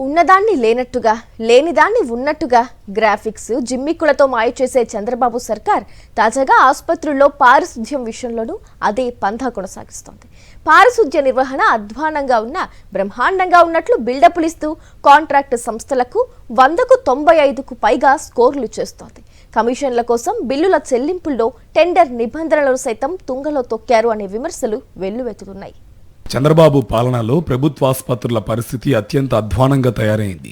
ఉన్నదాన్ని లేనట్టుగా లేనిదాన్ని ఉన్నట్టుగా గ్రాఫిక్స్ జిమ్మిక్కులతో మాయ చేసే చంద్రబాబు సర్కార్ తాజాగా ఆసుపత్రుల్లో పారిశుధ్యం విషయంలోనూ అదే పంథా కొనసాగిస్తోంది. పారిశుధ్య నిర్వహణ అధ్వానంగా ఉన్న బ్రహ్మాండంగా ఉన్నట్లు బిల్డప్లు ఇస్తూ కాంట్రాక్ట్ సంస్థలకు 100కు 95కు పైగా స్కోర్లు చేస్తోంది. కమిషన్ల కోసం బిల్లుల చెల్లింపుల్లో టెండర్ నిబంధనలను సైతం తుంగలో తొక్కారు అనే విమర్శలు వెల్లువెత్తుతున్నాయి. చంద్రబాబు పాలనలో ప్రభుత్వాసుపత్రుల పరిస్థితి అత్యంత అధ్వానంగా తయారైంది.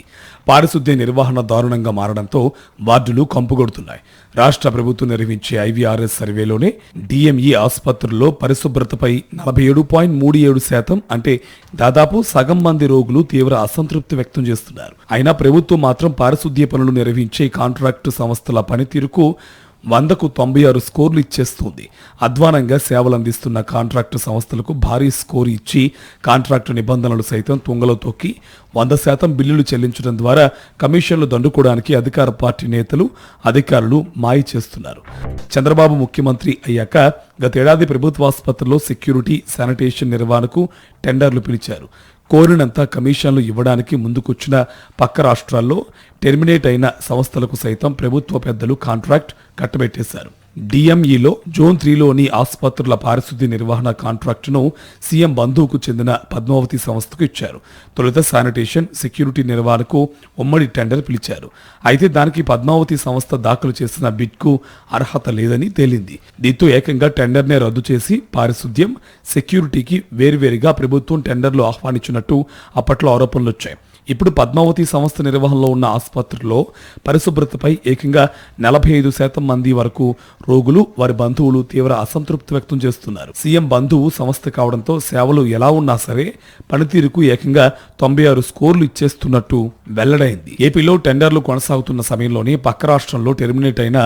పారిశుద్ధ్య నిర్వహణ దారుణంగా మారడంతో వార్డులు కంపుకొడుతున్నాయి. రాష్ట్ర ప్రభుత్వం నిర్వహించే IVRS సర్వేలోనే DME ఆసుపత్రుల్లో పరిశుభ్రతపై 47.37% అంటే దాదాపు సగం మంది రోగులు తీవ్ర అసంతృప్తి వ్యక్తం చేస్తున్నారు. అయినా ప్రభుత్వం మాత్రం పారిశుద్ధ్య పనులు నిర్వహించే కాంట్రాక్టు సంస్థల పనితీరుకు 100కు 96 స్కోర్లు ఇచ్చేస్తుంది. అధ్వానంగా సేవలు అందిస్తున్న కాంట్రాక్టు సంస్థలకు భారీ స్కోర్ ఇచ్చి కాంట్రాక్టు నిబంధనలు సైతం తుంగలో తొక్కి 100% బిల్లులు చెల్లించడం ద్వారా కమిషన్లు దండుకోవడానికి అధికార పార్టీ నేతలు అధికారులు మాయ చేస్తున్నారు. చంద్రబాబు ముఖ్యమంత్రి అయ్యాక గతేడాది ప్రభుత్వాసుపత్రుల్లో సెక్యూరిటీ శానిటేషన్ నిర్వహణకు టెండర్లు పిలిచారు. కోరినంత కమిషన్లు ఇవ్వడానికి ముందుకొచ్చిన పక్క రాష్ట్రాల్లో టెర్మినేట్ అయిన సంస్థలకు సైతం ప్రభుత్వ పెద్దలు కాంట్రాక్ట్ కట్టబెట్టేశారు. DMEలో జోన్ 3లోని ఆసుపత్రుల పారిశుద్ధ్య నిర్వహణ కాంట్రాక్టును సీఎం బంధువుకు చెందిన పద్మావతి సంస్థకు ఇచ్చారు. తొలుత శానిటేషన్ సెక్యూరిటీ నిర్వహణకు ఉమ్మడి టెండర్ పిలిచారు. అయితే దానికి పద్మావతి సంస్థ దాఖలు చేసిన బిడ్కు అర్హత లేదని తేలింది. దీంతో ఏకంగా టెండర్నే రద్దు చేసి పారిశుద్ధ్యం సెక్యూరిటీకి వేర్వేరుగా ప్రభుత్వం టెండర్లు ఆహ్వానించినట్టు అప్పట్లో ఆరోపణలు వచ్చాయి. ఇప్పుడు పద్మావతి సంస్థ నిర్వహణలో ఉన్న ఆసుపత్రుల్లో పరిశుభ్రతపై ఏకంగా 45% మంది వరకు రోగులు వారి బంధువులు తీవ్ర అసంతృప్తి వ్యక్తం చేస్తున్నారు. సీఎం బంధువు సంస్థ కావడంతో సేవలు ఎలా ఉన్నా సరే పనితీరుకు ఏకంగా 96 స్కోర్లు ఇచ్చేస్తున్నట్టు వెల్లడైంది. ఏపీలో టెండర్లు కొనసాగుతున్న సమయంలోనే పక్క రాష్ట్రంలో టెర్మినేట్ అయిన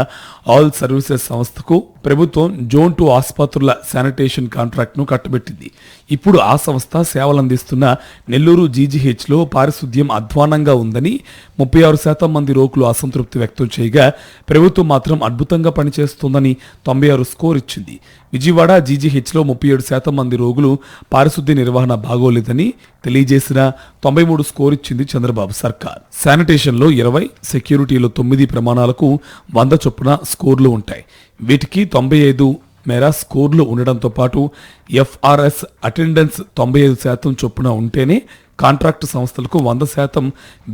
ఆల్ సర్వీసెస్ సంస్థకు ప్రభుత్వం జోన్ 2 ఆసుపత్రుల శానిటేషన్ కాంట్రాక్ట్ ను కట్టబెట్టింది. ఇప్పుడు ఆ సంస్థ సేవలందిస్తున్న నెల్లూరు GGHలో పారిశుద్ధ్యం అధ్వానంగా ఉందని 36% మంది రోగులు అసంతృప్తి వ్యక్తం చేయగా ప్రభుత్వం మాత్రం అద్భుతంగా పనిచేస్తోందని 96 స్కోర్ ఇచ్చింది. విజయవాడ GGHలో 37% మంది రోగులు పారిశుద్ధ్య నిర్వహణ బాగోలేదని తెలియజేసిన 93 స్కోర్ ఇచ్చింది చంద్రబాబు సర్కార్. శానిటేషన్లో 20, సెక్యూరిటీలో 9 ప్రమాణాలకు 100 చొప్పున స్కోర్లు ఉంటాయి. వీటికి 95 మేర స్కోర్లు ఉండడంతో పాటు FRS అటెండెన్స్ 95% చొప్పున ఉంటేనే కాంట్రాక్టు సంస్థలకు 100%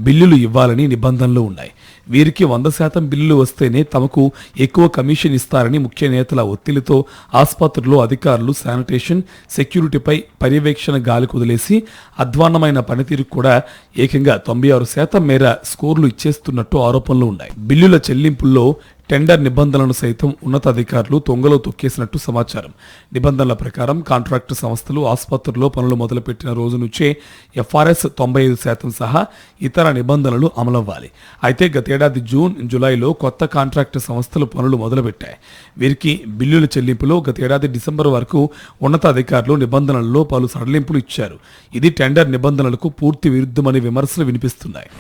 బిల్లులు ఇవ్వాలని నిబంధనలు ఉన్నాయి. వీరికి 100% బిల్లులు వస్తేనే తమకు ఎక్కువ కమిషన్ ఇస్తారని ముఖ్య నేతల ఒత్తిడితో ఆసుపత్రుల్లో అధికారులు శానిటేషన్ సెక్యూరిటీపై పర్యవేక్షణ గాలి కుదిలేసి అధ్వాన్నమైన పనితీరు కూడా ఏకంగా 96% మేర స్కోర్లు ఇచ్చేస్తున్నట్టు ఆరోపణలు ఉన్నాయి. బిల్లుల చెల్లింపుల్లో టెండర్ నిబంధనలను సైతం ఉన్నతాధికారులు తొంగలో తొక్కేసినట్టు సమాచారం. నిబంధనల ప్రకారం కాంట్రాక్టు సంస్థలు ఆసుపత్రుల్లో పనులు మొదలుపెట్టిన రోజు నుంచే FRS 95% సహా ఇతర నిబంధనలు అమలవ్వాలి. అయితే గతేడాది జూన్, జూలైలో కొత్త కాంట్రాక్టు సంస్థలు పనులు మొదలుపెట్టాయి. వీరికి బిల్లుల చెల్లింపులో గతేడాది డిసెంబర్ వరకు ఉన్నతాధికారులు నిబంధనల్లో పలు సడలింపులు ఇచ్చారు. ఇది టెండర్ నిబంధనలకు పూర్తి విరుద్ధమనే విమర్శలు వినిపిస్తున్నాయి.